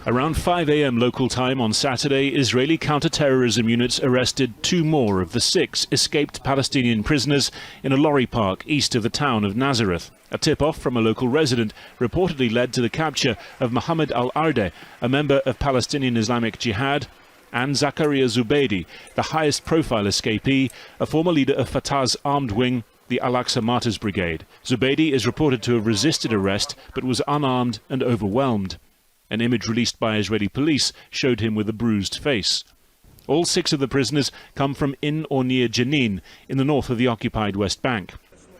Around 5 a.m. local time on Saturday, Israeli counter-terrorism units arrested 2 more of the 6 escaped Palestinian prisoners in a lorry park east of the town of Nazareth. A tip-off from a local resident reportedly led to the capture of Mohammed al-Arde, a member of Palestinian Islamic Jihad, and Zakaria Zubeidi, the highest-profile escapee, a former leader of Fatah's armed wing, the Al-Aqsa Martyrs Brigade. Zubeidi is reported to have resisted arrest but was unarmed and overwhelmed. An image released by Israeli police showed him with a bruised face. All 6 of the prisoners come from in or near Jenin, in the north of the occupied West Bank.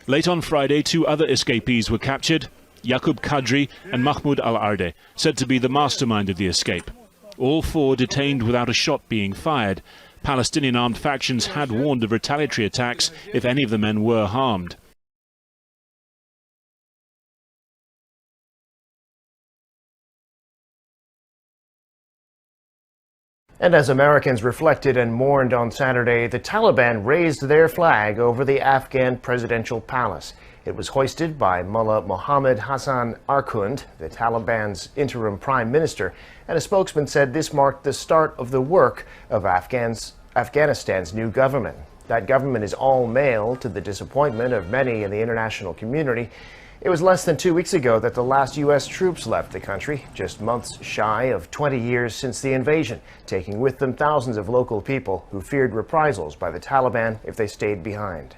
Late on Friday, 2 other escapees were captured, Yaqub Kadri and Mahmoud al-Arde, said to be the mastermind of the escape. All 4 detained without a shot being fired. Palestinian armed factions had warned of retaliatory attacks if any of the men were harmed. And as Americans reflected and mourned on Saturday, the Taliban raised their flag over the Afghan presidential palace. It was hoisted by Mullah Mohammed Hassan Arkhund, the Taliban's interim prime minister, and a spokesman said this marked the start of the work of Afghanistan's new government. That government is all male, to the disappointment of many in the international community. It was less than 2 weeks ago that the last U.S. troops left the country, just months shy of 20 years since the invasion, taking with them thousands of local people who feared reprisals by the Taliban if they stayed behind.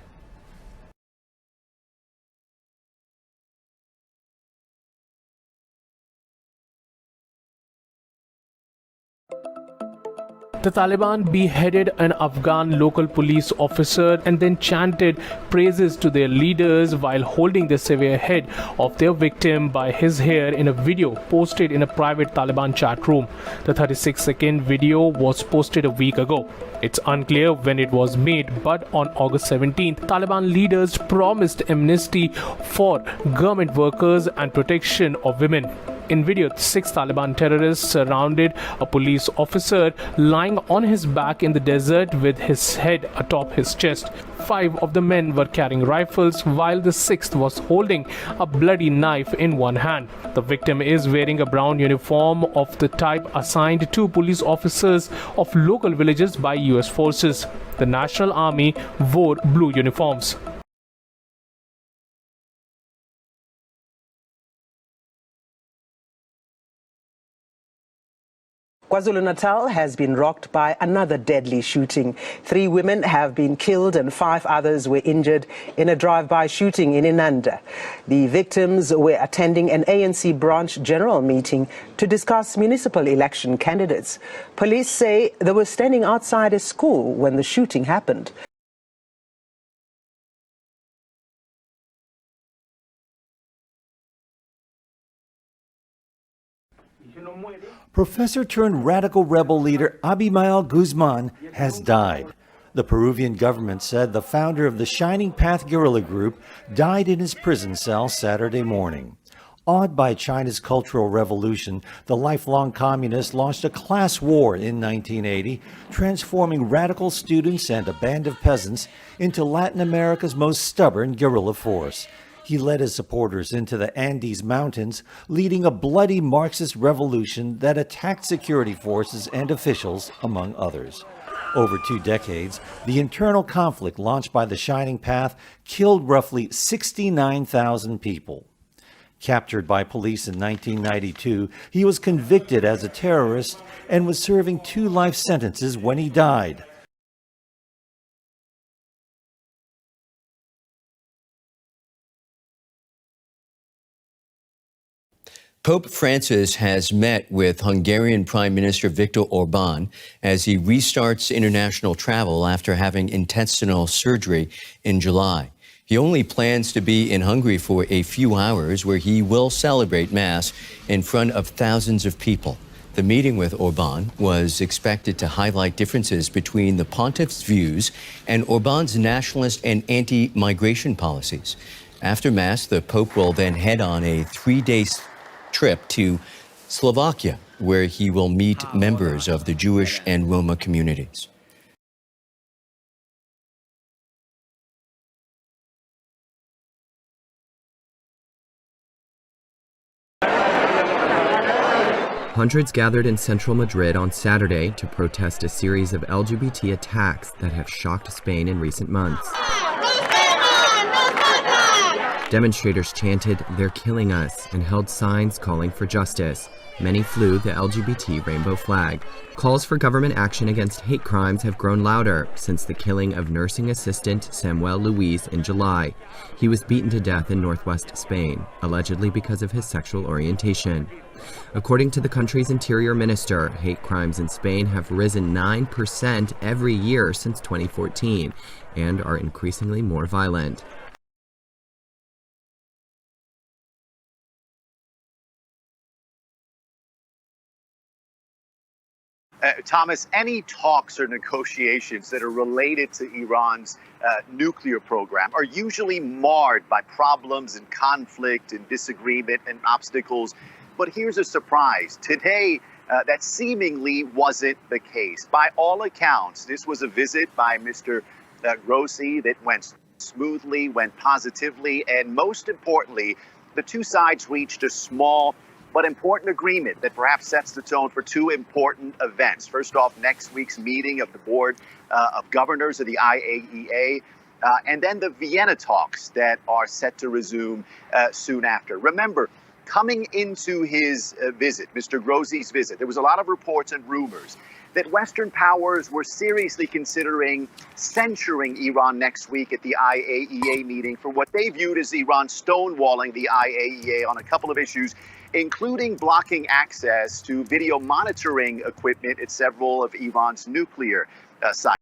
The Taliban beheaded an Afghan local police officer and then chanted praises to their leaders while holding the severe head of their victim by his hair in a video posted in a private Taliban chat room. The 36-second video was posted a week ago. It's unclear when it was made, but on August 17th, Taliban leaders promised amnesty for government workers and protection of women. In video, 6 Taliban terrorists surrounded a police officer lying on his back in the desert with his head atop his chest. 5 of the men were carrying rifles while the 6th was holding a bloody knife in one hand. The victim is wearing a brown uniform of the type assigned to police officers of local villages by US forces. The National Army wore blue uniforms. KwaZulu-Natal has been rocked by another deadly shooting. 3 women have been killed and 5 others were injured in a drive-by shooting in Inanda. The victims were attending an ANC branch general meeting to discuss municipal election candidates. Police say they were standing outside a school when the shooting happened. Professor turned radical rebel leader Abimael Guzman has died. The Peruvian government said the founder of the Shining Path guerrilla group died in his prison cell Saturday morning. Awed by China's Cultural Revolution, the lifelong communist launched a class war in 1980, transforming radical students and a band of peasants into Latin America's most stubborn guerrilla force. He led his supporters into the Andes Mountains, leading a bloody Marxist revolution that attacked security forces and officials, among others. Over 2 decades, the internal conflict launched by the Shining Path killed roughly 69,000 people. Captured by police in 1992, he was convicted as a terrorist and was serving 2 life sentences when he died. Pope Francis has met with Hungarian Prime Minister Viktor Orban as he restarts international travel after having intestinal surgery in July. He only plans to be in Hungary for a few hours, where he will celebrate Mass in front of thousands of people. The meeting with Orban was expected to highlight differences between the pontiff's views and Orban's nationalist and anti-migration policies. After Mass, the Pope will then head on a 3-day trip to Slovakia, where he will meet members of the Jewish and Roma communities. Hundreds gathered in central Madrid on Saturday to protest a series of LGBT attacks that have shocked Spain in recent months. Demonstrators chanted, "They're killing us," and held signs calling for justice. Many flew the LGBT rainbow flag. Calls for government action against hate crimes have grown louder since the killing of nursing assistant Samuel Luis in July. He was beaten to death in northwest Spain, allegedly because of his sexual orientation. According to the country's interior minister, hate crimes in Spain have risen 9% every year since 2014 and are increasingly more violent. Thomas, any talks or negotiations that are related to Iran's nuclear program are usually marred by problems and conflict and disagreement and obstacles. But here's a surprise. Today, that seemingly wasn't the case. By all accounts, this was a visit by Mr. Grossi that went smoothly, went positively, and most importantly, the two sides reached a small but important agreement that perhaps sets the tone for two important events. First off, next week's meeting of the Board of Governors of the IAEA, and then the Vienna talks that are set to resume soon after. Remember, coming into his visit, Mr. Grossi's visit, there was a lot of reports and rumors that Western powers were seriously considering censuring Iran next week at the IAEA meeting for what they viewed as Iran stonewalling the IAEA on a couple of issues, including blocking access to video monitoring equipment at several of Iran's nuclear sites.